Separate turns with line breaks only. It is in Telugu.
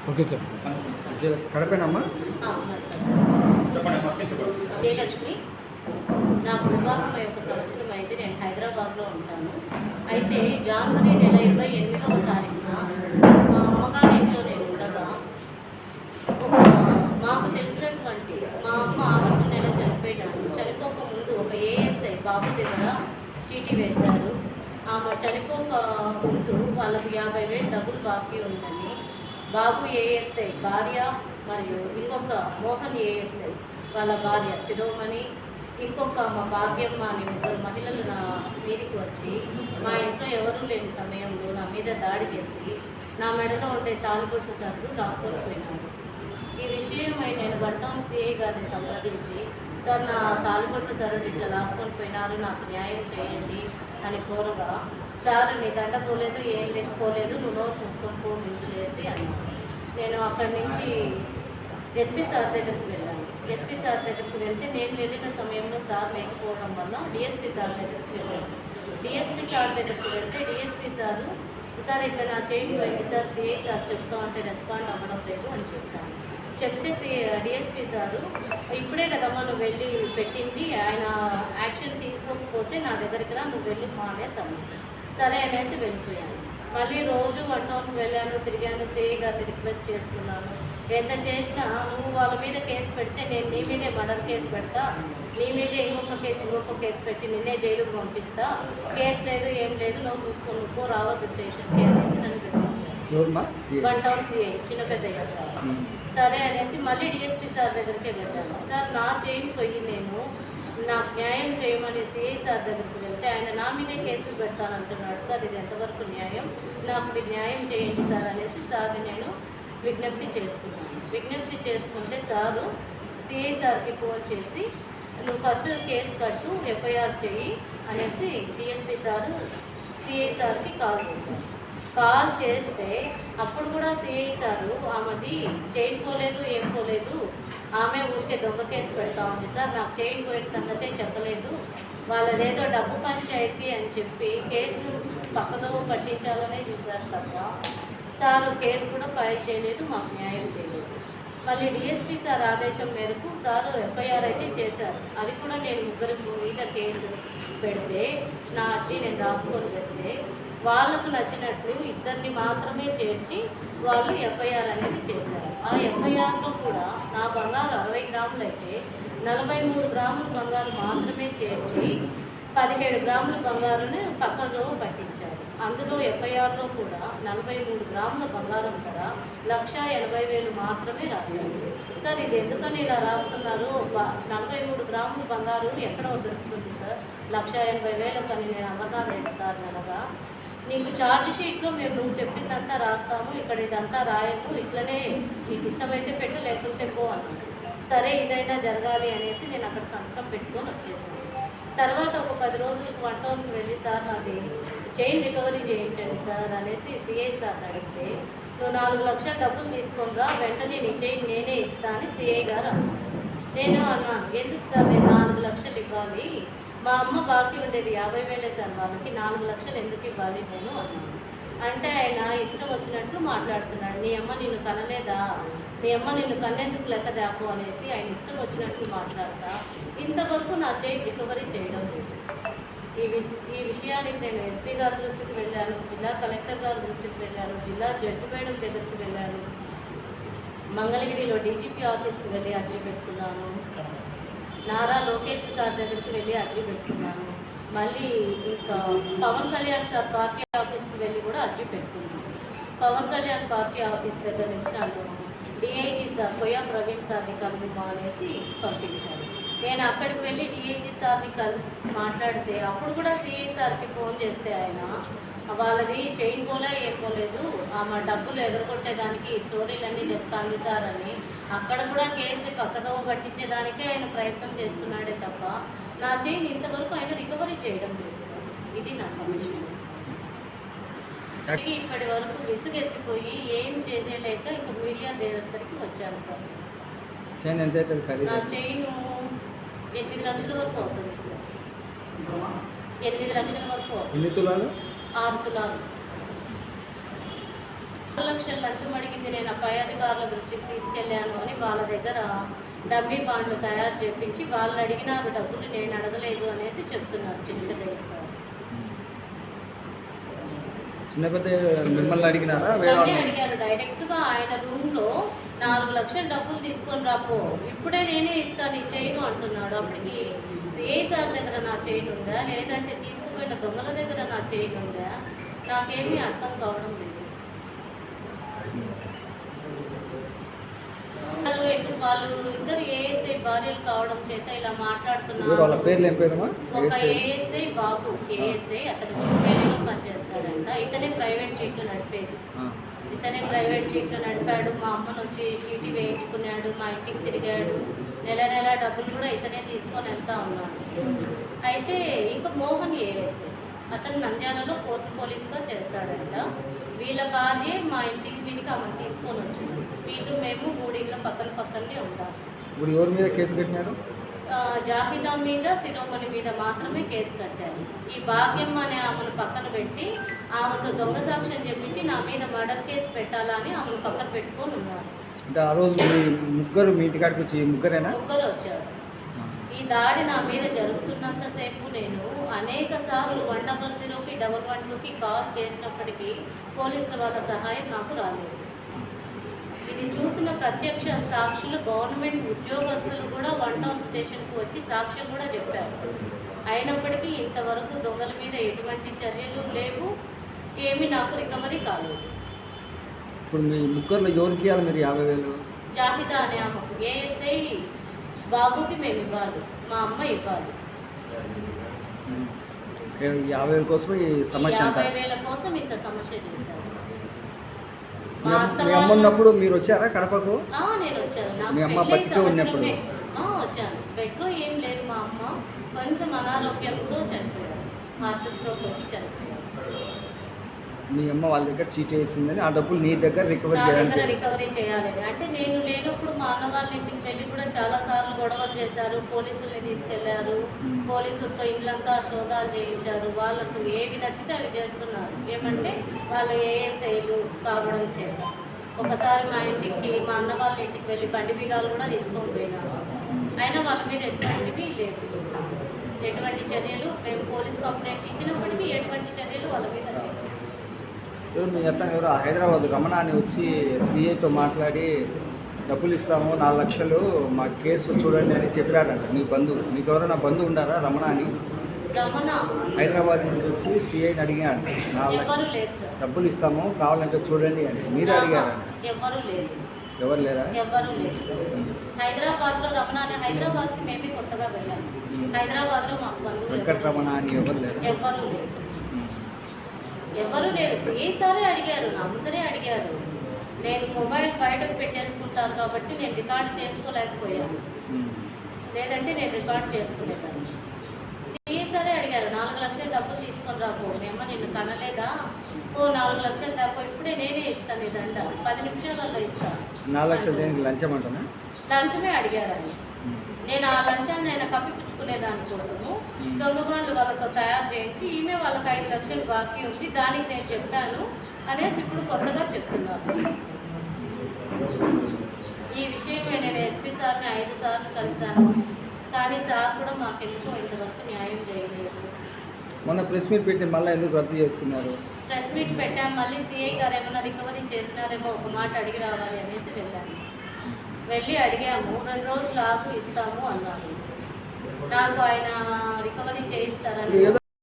ఓకే చెప్పండి. కడపేనమ్మా?
జయలక్ష్మి. నాకు వివాహం 1 సంవత్సరం అయితే నేను హైదరాబాద్లో ఉంటాను. అయితే జనవరి నెల 28వ తారీఖున మా అమ్మగారి ఇంట్లో నేను ఉండగా మాకు తెలిసినటువంటి మా అమ్మ ఆగస్టు నెల చనిపోక ముందు ఒక ఏఎస్ఐ బాబు దగ్గర చీటీ వేశారు. ఆమె చనిపోక ముందు వాళ్ళకి 50,000 డబ్బులు బాకీ ఉందని బాబు ఏఎస్ఐ భార్య మరియు ఇంకొక మోహన్ ఏఎస్ఐ వాళ్ళ భార్య శిరోమణి, ఇంకొక మా భాగ్యమ్మ అని 3 మహిళలు నా మీదికి వచ్చి మా ఇంట్లో ఎవరూ లేని సమయంలో నా మీద దాడి చేసి నా మెడలో ఉండే తాలిబొట్టు సరుకులు లాక్కొని పోయినారు. ఈ విషయమై నేను బంటాం సిఐ గారిని సంప్రదించి, సార్ నా తాలిబొట్టు సరుకులు ఇట్లా లాక్కొని పోయినారు, నాకు న్యాయం చేయండి అని కోరగా, సార్ నీ దండ పోలేదు, ఏం లేకపోలేదు, నువ్వు నోరు చూసుకొని పో మించులేసి అన్నాను. నేను అక్కడి నుంచి ఎస్పీ సార్ దగ్గరికి వెళ్ళాను. ఎస్పీ సార్ దగ్గరికి వెళ్తే నేను వెళ్ళిన సమయంలో సార్ లేకపోవడం వల్ల డిఎస్పీ సార్ దగ్గరికి వెళ్ళాను. డిఎస్పీ సార్ దగ్గరికి వెళ్తే డిఎస్పీ సారు, సార్ ఇట్లా నా చేయి పోయింది సార్, సిఐ సార్ చెప్తా ఉంటే రెస్పాండ్ అవ్వడం లేదు అని చెప్తాను. చెప్తే డిఎస్పీ సారు, ఇప్పుడే కదమ్మా నువ్వు వెళ్ళి పెట్టింది, ఆయన యాక్షన్ తీసుకోకపోతే నా దగ్గరికి రా, నువ్వు వెళ్ళి మానేసాను. సరే అనేసి వెళ్ళిపోయాను. మళ్ళీ రోజు 1 టౌన్కి వెళ్ళాను, తిరిగాను, సిఐ గారిని రిక్వెస్ట్ చేసుకున్నాను. ఎంత చేసినా నువ్వు వాళ్ళ మీద కేసు పెడితే నేను నీ మీదే మర్డర్ కేసు పెడతా, నీ మీదే ఇంకొక కేసు పెట్టి నిన్నే జైలుకు పంపిస్తా, కేసు లేదు ఏం లేదు, నువ్వు చూసుకొని నువ్వు రావద్దు స్టేషన్కి అనేసి నన్ను పెట్టించాను. 1 టౌన్ సిఐ చిన్న పెద్దయ్య సార్. సరే అనేసి మళ్ళీ డిఎస్పీ సార్ దగ్గరికి వెళ్ళాను. సార్ నా చేయికి పోయి నేను నాకు న్యాయం చేయమని సిఐ సార్ దగ్గరికి వెళ్తే ఆయన నా మీదే కేసులు పెడతానంటున్నాడు. సార్ ఇది ఎంతవరకు న్యాయం, నాకు మీరు న్యాయం చేయండి సార్ అనేసి సార్ని నేను విజ్ఞప్తి చేసుకున్నాను. విజ్ఞప్తి చేసుకుంటే సారు సిఐ సార్కి ఫోన్ చేసి, నువ్వు ఫస్ట్ కేసు కట్టు, ఎఫ్ఐఆర్ చెయ్యి అనేసి డిఎస్పీ సారు సిఐ సార్కి కాల్ చేశారు. కాల్ చేస్తే అప్పుడు కూడా సిఐ సారు ఆమెది చేయకపోలేదు, ఏం పోలేదు, ఆమె ఊరికే దొంగ కేసు పెడతా ఉంది సార్, నాకు చేయకపోయిన సంగతే చెప్పలేదు, వాళ్ళదేదో డబ్బు పంచాయతీ అని చెప్పి కేసును పక్కదో పట్టించాలనే చూశారు తప్ప సారు కేసు కూడా ఫైల్ చేయలేదు, మాకు న్యాయం చేయలేదు. మళ్ళీ డిఎస్పీ సార్ ఆదేశం మేరకు సారు ఎఫ్ఐఆర్ అయితే చేశారు. అది కూడా నేను 3 మీద కేసు పెడితే నా అర్జీ నేను రాసుకొని పెడితే వాళ్ళకు నచ్చినట్లు 2ని మాత్రమే చేర్చి వాళ్ళు ఎఫ్ఐఆర్ అనేది చేశారు. ఆ ఎఫ్ఐఆర్లో కూడా నా బంగారు 60 గ్రాములు అయితే 43 గ్రాముల బంగారు మాత్రమే చేర్చి 17 గ్రాముల బంగారుని పక్కలో పట్టించారు. అందులో ఎఫ్ఐఆర్లో కూడా 43 గ్రాముల బంగారం ధర 1,80,000 మాత్రమే రాశారు. సార్ ఇది ఎందుకని ఇలా రాస్తున్నారు, 43 గ్రాముల బంగారు ఎక్కడ దొరుకుతుంది సార్, 1,80,000 అని నేను అమర్నాథ్ సార్ అనగా, నీకు ఛార్జ్ షీట్లో మేము నువ్వు చెప్పిందంతా రాస్తాము, ఇక్కడ ఇదంతా రాయము, ఇట్లనే నీకు ఇష్టమైతే పెట్టు లేకుంటే పో అన్నాడు. సరే ఇదైనా జరగాలి అనేసి నేను అక్కడ సంతకం పెట్టుకొని వచ్చేసాను. తర్వాత ఒక 10 రోజులకు 1 టౌన్కి వెళ్ళి, సార్ నాది చైన్ రికవరీ చేయించండి సార్ అనేసి సిఐ సార్ని అడిగితే, నువ్వు 4 లక్షల డబ్బులు తీసుకొని రా, వెంటనే నీ చైన్ నేనే ఇస్తా అని సిఐ గారు అన్నారు. నేను అన్నాను, ఎందుకు సార్ నేను 4 లక్షలు ఇవ్వాలి, మా అమ్మ బాకీ ఉండేది 50,000 సార్, వాళ్ళకి 4 లక్షలు ఎందుకు ఇవ్వాలి నేను అన్నాను. అంటే ఆయన ఇష్టం వచ్చినట్లు మాట్లాడుతున్నాడు, నీ అమ్మ నిన్ను కనలేదా, నీ అమ్మ నిన్ను కన్నెందుకు లెక్క దాపు అనేసి ఆయన ఇష్టం వచ్చినట్లు మాట్లాడతా ఇంతవరకు నా చైన్ రికవరీ చేయడం లేదు. ఈ విషయానికి నేను ఎస్పీ గారి దృష్టికి వెళ్ళాను, జిల్లా కలెక్టర్ గారి దృష్టికి వెళ్ళాను, జిల్లా జడ్జి మేడం దగ్గరికి వెళ్ళాను, మంగళగిరిలో డీజీపీ ఆఫీస్కి వెళ్ళి అర్జీ పెట్టుకున్నాను, నారా లోకేష్ సార్ దగ్గరికి వెళ్ళి అర్జీ పెట్టుకున్నాను, మళ్ళీ ఇంకా పవన్ కళ్యాణ్ సార్ పార్టీ ఆఫీస్కి వెళ్ళి కూడా అర్జీ పెట్టుకున్నాను. పవన్ కళ్యాణ్ పార్టీ ఆఫీస్ దగ్గర నుంచి నన్ను డిఐజీ సార్ కొయ్యా ప్రవీణ్ సార్ని కలుగుమా అనేసి పంపించారు. నేను అక్కడికి వెళ్ళి డిఐజీ సార్ని మాట్లాడితే అప్పుడు కూడా సిఐ సార్కి ఫోన్ చేస్తే ఆయన వాళ్ళది చైన్ పోలే ఏం పోలేదు, మా డబ్బులు ఎదుర్కొట్టేదానికి స్టోరీలన్నీ చెప్తాంది సార్ అని అక్కడ కూడా కేసుని పక్కదో పట్టించేదానికే ఆయన ప్రయత్నం చేస్తున్నాడే తప్ప నా చైన్ ఇంతవరకు ఆయన రికవరీ చేయడం లేదు. ఇది నా సమస్య. ఇప్పటి వరకు విసుగెత్తిపోయి ఏం చేయలేక ఇంకా మీడియా దగ్గరికి వచ్చాను సార్. నా చైన్ 8 లక్షల వరకు అవుతుంది సార్. 8 లక్షల వరకు.
6
తులాలు. లక్షలు లంచం అడిగింది, నేను పై అధికారుల దృష్టికి తీసుకెళ్ళాను అని వాళ్ళ దగ్గర డమ్మీ బాండ్లు తయారు చేపించి వాళ్ళు అడిగినారు డబ్బులు, నేను అడగలేదు అనేసి చెప్తున్నారు చిన్నదయ్య సార్.
చిన్న పెద్ద మిమ్మల్ని అడిగినారా?
నన్నే అడిగారు డైరెక్ట్గా. ఆయన రూమ్లో 4 లక్షలు డబ్బులు తీసుకొని రాపో, ఇప్పుడే నేనే ఇస్తాను నీ చైను అంటున్నాడు. అప్పటికి సిఐ సార్ దగ్గర నా చైన్ ఉందా, లేదంటే తీసుకుపోయిన దొంగల దగ్గర నా చైన్ ఉందా, నాకేమీ అర్థం కావడం లేదు. వాళ్ళు ఇద్దరు ఏఎస్ఐ భార్యలు కావడం చేత ఇలా మాట్లాడుతున్నారు.
వాళ్ళ పేర్లు ఏం పేరు?
ఒక ఏఎస్ఐ బాబు, ఏఎస్ఐ అతను కంపెనీలో పనిచేస్తాడంట. ఇతనే ప్రైవేట్ చీట్లు నడిపేది, ఇతనే ప్రైవేట్ చీట్లు నడిపాడు. మా అమ్మను వచ్చి చీటీ వేయించుకున్నాడు, మా ఇంటికి తిరిగాడు, నెల నెల డబ్బులు కూడా ఇతనే తీసుకొని వెళ్తా ఉన్నాడు. అయితే ఇంకా మోహన్ ఏఎస్ఐ, అతను నంద్యాలలో కోర్టు పోలీస్గా చేస్తాడంట. వీళ్ళ భార్య మా ఇంటికి మీదకి ఆమెను తీసుకొని వచ్చింది. వీళ్ళు మేము 3 ఇళ్ళ పక్కనే ఉంటాం.
ఇప్పుడు ఎవరి మీద కేసు కట్టినారు?
జాబితా మీద, శిరోమణి మీద మాత్రమే కేసు కట్టారు. ఈ భాగ్యం అనే ఆమెను పక్కన పెట్టి ఆమెతో దొంగ సాక్ష్యం చెప్పించి నా మీద మర్డర్ కేసు పెట్టాలని ఆమెను పక్కన పెట్టుకొని ఉన్నారు.
అంటే ఆ రోజు ముగ్గురు మీ ఇంటికాడికి వచ్చి ముగ్గురేనా?
ముగ్గురు వచ్చారు. ఈ దాడి నా మీద జరుగుతున్నంతసేపు నేను అనేక సార్లు 100కి 112కి కాల్ చేసినప్పటికీ పోలీసుల వాళ్ళ సహాయం నాకు రాలేదు. ఇది చూసిన ప్రత్యక్ష సాక్షులు గవర్నమెంట్ ఉద్యోగస్తులు కూడా 1 టౌన్ స్టేషన్కు వచ్చి సాక్ష్యం కూడా చెప్పారు. అయినప్పటికీ ఇంతవరకు దొంగల మీద ఎటువంటి చర్యలు లేవు, ఏమీ నాకు రికవరీ కాలేదు.
ఇప్పుడు మీ ముగ్గురులో ఎవరికి ఇవ్వాలి మీరు 50,000?
జాబితా అనే ఆమెకు, ఏఎస్ఐ బాబుకి మేము ఇవ్వాలి, మా అమ్మ ఇవ్వాలి.
50,000 కోసం ఈ సమస్య అంతా.
50,000 కోసం ఇంత సమస్య చేశారు.
మీ అమ్మ ఉన్నప్పుడు మీరు వచ్చారా కడపకు?
నేను వచ్చాను.
మీ అమ్మ బతికే ఉన్నప్పుడు?
వచ్చాను. బెడ్లో ఏం లేదు, మా అమ్మ కొంచెం అనారోగ్యంతో చనిపోయారు, హార్ట్ స్ట్రోక్ వచ్చి చనిపోయారు.
మీ అమ్మ వాళ్ళ దగ్గర చీట్ వేసిందని ఆ డబ్బులు నీ దగ్గర రికవరీ
చేయాలి అంటే నేను లేనప్పుడు మా అన్న వాళ్ళ ఇంటికి వెళ్ళి కూడా చాలా సార్లు గొడవలు చేశారు, పోలీసుల్ని తీసుకెళ్లారు, పోలీసులతో ఇళ్ళంతా సోదాలు చేయించారు. వాళ్ళకు ఏవి నచ్చితే అవి చేస్తున్నారు. ఏమంటే వాళ్ళు ఏఎస్ఐలు కావడం చేత ఒకసారి మా అన్న వాళ్ళ ఇంటికి వెళ్ళి బండి బిగాలు కూడా తీసుకొని పోయినారు. అయినా వాళ్ళ మీద ఎటువంటివి లేవు, ఎటువంటి చర్యలు. మేము పోలీస్ కంప్లైంట్ ఇచ్చినప్పటికీ ఎటువంటి చర్యలు వాళ్ళ మీద లేవు.
మీ అతను ఎవరు హైదరాబాద్ రమణ అని వచ్చి సిఐతో మాట్లాడి డబ్బులు ఇస్తాము 4 లక్షలు మా కేసు చూడండి అని చెప్పారంట. మీ బంధువు, మీకు ఎవరైనా బంధువు ఉండారా రమణ అని? హైదరాబాద్ నుంచి వచ్చి సిఐని అడిగారు, 4 లక్షలు డబ్బులు ఇస్తాము కావాలంటే చూడండి అని. మీరు అడిగారా? ఎవరు లేరా?
ఎవరు లేదు. హైదరాబాద్లో రమణ అని, హైదరాబాద్కి మేమే కొత్తగా వెళ్ళాము. హైదరాబాద్లో మాకు బంధువులు
వెంకటరమణ అని ఎవరు లేరు?
ఎవరు లేదు, ఎవరు లేరు. సిఐసారే అడిగారు, అందరే అడిగారు. నేను మొబైల్ బయటకు పెట్టేసుకుంటాను కాబట్టి నేను రికార్డు చేసుకోలేకపోయాను, లేదంటే నేను రికార్డు చేసుకునేదాన్ని. సిఐసారే అడిగారు, 4 లక్షలు డబ్బులు తీసుకొని రాబో, మేము నిన్ను కనలేదా, 4 లక్షలు తప్ప ఇప్పుడే నేనే ఇస్తాను, ఈ దండ 10 నిమిషాలలో ఇస్తాను.
4 లక్షలు దేనికి? లంచం అంటున్నా?
లంచమే అడిగారని. నేను ఆ లంచాన్ని ఆయన కప్పిపుచ్చుకునే దానికోసము దొంగబాండ్లు వాళ్ళతో తయారు చేయించి ఈమె వాళ్ళకి 5 లక్షలు బాకీ ఉంది, దానికి నేను చెప్పాను అనేసి ఇప్పుడు కొత్తగా చెప్తున్నారు. ఈ విషయమే నేను ఎస్పీ సార్ని 5 సార్లు కలిశాను, కానీ సార్ కూడా మాకెందుకో ఇంతవరకు న్యాయం చేయలేదు.
మొన్న ప్రెస్ మీట్ పెట్టి మళ్ళీ ఎందుకు రద్దు చేసుకున్నారు?
ప్రెస్ మీట్ పెట్టాను, మళ్ళీ సిఐ గారు ఏమైనా రికవరీ చేసినారేమో ఒక మాట అడిగి రావాలి అనేసి వెళ్ళాను. వెళ్ళి అడిగాము, 2 రోజులు ఆకు ఇస్తాము అన్నారు. నాకు ఆయన రికవరీ చేయిస్తారని